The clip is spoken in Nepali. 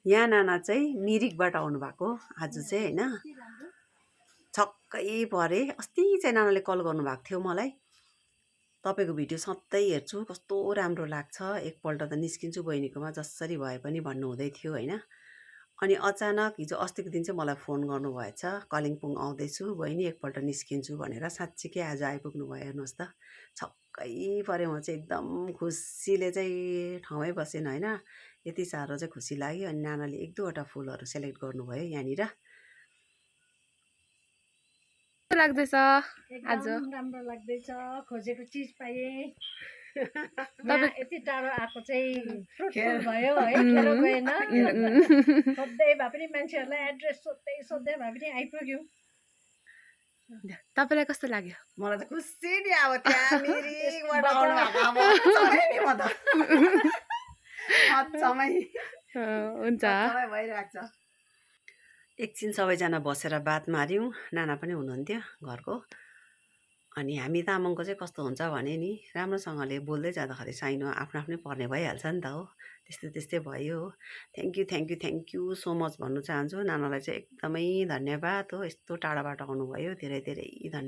यहाँ नाना चाहिँ मिरिकबाट आउनुभएको आज चाहिँ होइन छक्कै परे। अस्ति चाहिँ नानाले कल गर्नुभएको थियो मलाई, तपाईँको भिडियो सधैँ हेर्छु कस्तो राम्रो लाग्छ, एकपल्ट त निस्किन्छु बहिनीकोमा जसरी भए पनि भन्नुहुँदै थियो होइन। अनि अचानक हिजो अस्तिको दिन चाहिँ मलाई फोन गर्नुभएछ, कालिम्पोङ आउँदैछु बहिनी एकपल्ट निस्किन्छु भनेर। साँच्चीकै आज आइपुग्नु भयो हेर्नुहोस् त। छक्कै परेँ म चाहिँ, एकदम खुसीले चाहिँ ठाउँमै बसेन होइन। यति साह्रो चाहिँ खुसी लाग्यो। अनि नानाले एक दुईवटा फुलहरू सेलेक्ट गर्नुभयो यहाँनिर। लाग्दैछ आज? राम्रो लाग्दैछ, खोजेको चिज पाएँ। यति टाढो आएको चाहिँ फ्रुटफुल भयो है, खेरो गएन। सोध्दै भए पनि मान्छेहरूलाई एड्रेस सोध्दै भए पनि आइपुग्यो। तपाईलाई कस्तो लाग्यो? मलाई त खुसी नि, अब त्यहाँ मिरिकबाट आउनु भएको हुन्छ भइरहेको छ। एकछिन सबैजना बसेर बात मार्यौँ, नाना पनि हुनुहुन्थ्यो घरको। अनि हामी तामाङको चाहिँ कस्तो हुन्छ भने नि, राम्रोसँगले बोल्दै जाँदाखेरि साइनो आफ्नो आफ्नै पर्ने भइहाल्छ नि त हो। त्यस्तै भयो हो। थ्याङ्क यू सो मच भन्नु चाहन्छु। नानालाई चाहिँ एकदमै धन्यवाद हो, यस्तो टाढाबाट आउनुभयो, धेरै धेरै धन्यवाद।